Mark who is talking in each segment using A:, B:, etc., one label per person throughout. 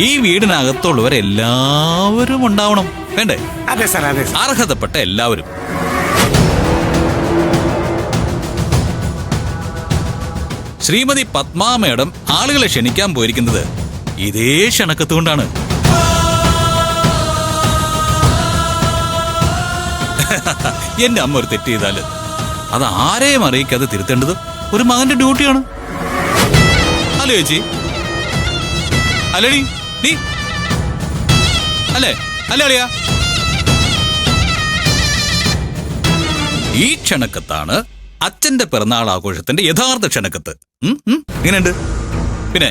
A: ഈ വീടിനകത്തുള്ളവരെല്ലാവരും ഉണ്ടാവണം, വേണ്ടേ?
B: അതെ സാർ, അതെ.
A: അർഹതപ്പെട്ട എല്ലാവരും. ശ്രീമതി പത്മാ മേഡം ആളുകളെ ക്ഷണിക്കാൻ പോയിരിക്കുന്നത് ഇതേ ക്ഷണക്കത്തുകൊണ്ടാണ്. എന്റെ അമ്മ ഒരു തെറ്റ് ചെയ്താല് അത് ആരെയും അറിയിക്കാതെ തിരുത്തേണ്ടത് ഒരു മകന്റെ ഡ്യൂട്ടിയാണ്. അല്ലേ ചേച്ചി? അല്ലേടി നീ അല്ലേ? അല്ലേ അളിയാ? ഈ ക്ഷണക്കത്താണ് അച്ഛന്റെ പിറന്നാൾ ആഘോഷത്തിന്റെ യഥാർത്ഥ ക്ഷണക്കത്ത്. ഇങ്ങനെയുണ്ട്. പിന്നെ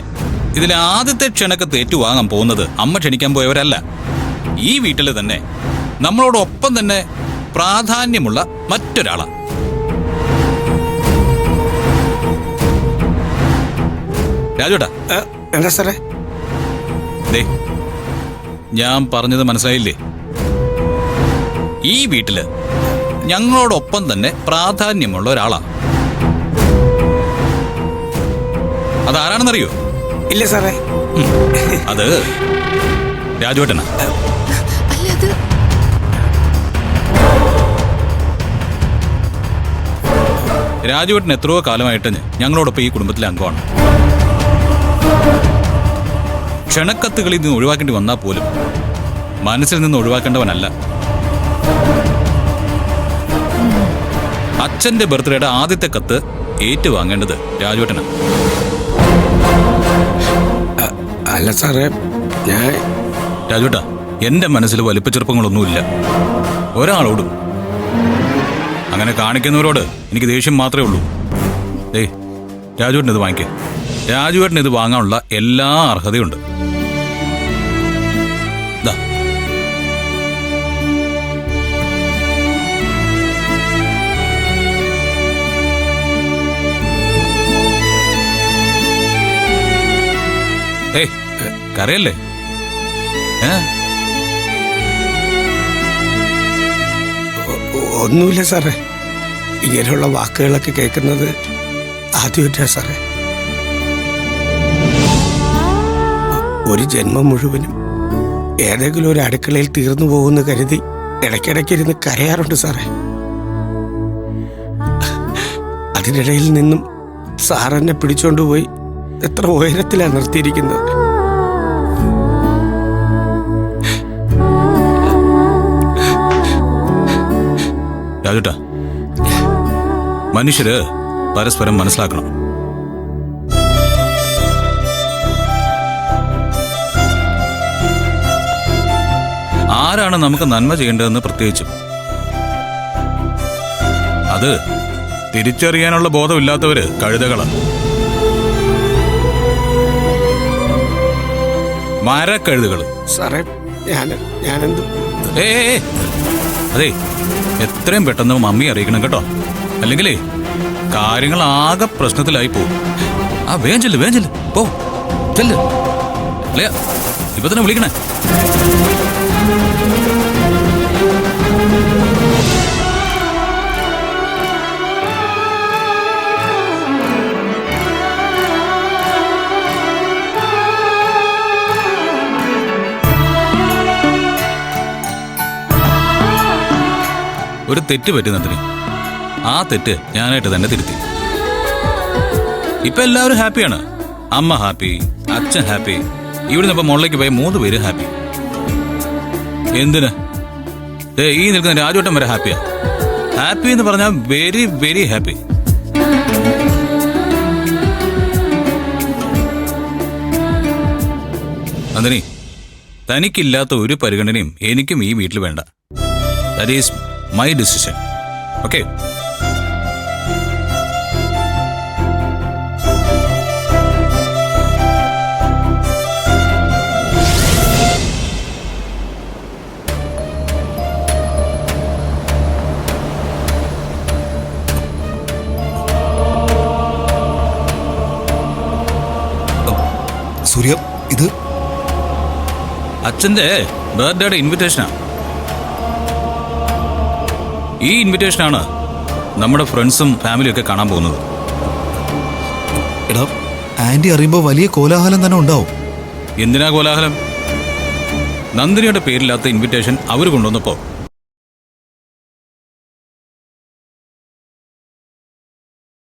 A: ഇതിലെ ആദ്യത്തെ ക്ഷണക്കത്ത് ഏറ്റുവാങ്ങാൻ പോകുന്നത് അമ്മ ക്ഷണിക്കാൻ പോയവരല്ല, ഈ വീട്ടില് തന്നെ നമ്മളോടൊപ്പം തന്നെ പ്രാധാന്യമുള്ള മറ്റൊരാളാ. രാജുട്ടാ.
B: എന്താ സാറേ?
A: ഞാൻ പറഞ്ഞത് മനസ്സിലായില്ലേ? ഈ വീട്ടില് ഞങ്ങളോടൊപ്പം തന്നെ പ്രാധാന്യമുള്ള ഒരാളാ. അതാരാണെന്നറിയോ?
B: ഇല്ല സാറേ.
A: അത് രാജുവേട്ടനാ. രാജുവേട്ടൻ എത്രയോ കാലമായിട്ട് ഞങ്ങളോടൊപ്പം ഈ കുടുംബത്തിലെ അംഗമാണ്. ക്ഷണക്കത്തുകളിൽ നിന്ന് ഒഴിവാക്കേണ്ടി വന്നാൽ പോലും മനസ്സിൽ നിന്ന് ഒഴിവാക്കേണ്ടവനല്ല. അച്ഛന്റെ ബർത്ത്ഡേയുടെ ആദ്യത്തെ കത്ത് ഏറ്റുവാങ്ങേണ്ടത് രാജുവേട്ടനാണ്.
B: അല്ല സാറേ, ഞാൻ
A: രാജുവേട്ടാ, എന്റെ മനസ്സിൽ വലിപ്പച്ചെറുപ്പങ്ങളൊന്നുമില്ല ഒരാളോടും. അങ്ങനെ കാണിക്കുന്നവരോട് എനിക്ക് ദേഷ്യം മാത്രമേ ഉള്ളൂ. രാജുവേട്ടൻ ഇത് വാങ്ങിക്കേ. രാജുവേട്ടൻ ഇത് വാങ്ങാനുള്ള എല്ലാ അർഹതയുണ്ട്. കരയല്ലേ?
B: ഒന്നുമില്ല സാറേ. ഇങ്ങനെയുള്ള വാക്കുകളൊക്കെ കേൾക്കുന്നത് ആദ്യമായിട്ടാ സാറേ. ഒരു ജന്മം മുഴുവനും ഏതെങ്കിലും ഒരു അടുക്കളയിൽ തീർന്നു പോകുമെന്ന് കരുതി ഇടയ്ക്കിടയ്ക്കിരുന്ന് കരയാറുണ്ട് സാറേ. അതിനിടയിൽ നിന്നും സാറെന്നെ പിടിച്ചോണ്ടുപോയി എത്ര ഉയരത്തിലാണ് നിർത്തിയിരിക്കുന്നത്.
A: രാജുട്ടാ, മനുഷ്യര് പരസ്പരം മനസ്സിലാക്കണം. ആരാണ് നമുക്ക് നന്മ ചെയ്യേണ്ടതെന്ന് പ്രത്യേകിച്ചും അത് തിരിച്ചറിയാനുള്ള ബോധമില്ലാത്തവര് കഴുതകളാണ്. മരക്കഴുതുകള്.
B: സാറേ, ഞാനെന്ത്?
A: അതെ, എത്രയും പെട്ടെന്ന് മമ്മി അറിയിക്കണം കേട്ടോ, അല്ലെങ്കിലേ കാര്യങ്ങൾ ആകെ പ്രശ്നത്തിലായി പോകും. വേഗം ചെല്ല് പോ, ചെല്ല്. അല്ലയാ, ഇപ്പൊ തന്നെ വിളിക്കണേ. ഒരു തെറ്റ് പറ്റി നന്ദിനി. ആ തെറ്റ് ഞാനായിട്ട് തന്നെ തിരുത്തി. ഇപ്പൊ എല്ലാവരും ഹാപ്പിയാണ്. അമ്മ ഹാപ്പി, അച്ഛൻ ഹാപ്പി, ഇവിടുന്ന് ഇപ്പൊ മുകളിലേക്ക് പോയ 3 പേര് ഹാപ്പി. എന്തിന്? ഈ നിൽക്കുന്ന രാജുവേട്ടൻ വരെ ഹാപ്പിയാ. ഹാപ്പി എന്ന് പറഞ്ഞാൽ വെരി വെരി ഹാപ്പി. നന്ദിനി, തനിക്കില്ലാത്ത ഒരു പരിഗണനയും എനിക്കും ഈ വീട്ടിൽ വേണ്ട. That is my decision. Okay?
C: സൂര്യ, ഇത്
A: അച്ഛന്റെ ബർത്ത്ഡേയുടെ ഇൻവിറ്റേഷനാ. ഈ ഇൻവിറ്റേഷനാണ് നമ്മുടെ ഫ്രണ്ട്സും ഫാമിലിയും ഒക്കെ കാണാൻ പോകുന്നത്.
C: എടാ, ആന്റി അറിയുമ്പോൾ വലിയ കോലാഹലം തന്നെ ഉണ്ടാവും.
A: എന്തിനാ കോലാഹലം? നന്ദിനിയുടെ പേരില്ലാത്ത ഇൻവിറ്റേഷൻ അവർ കൊണ്ടുവന്നപ്പോ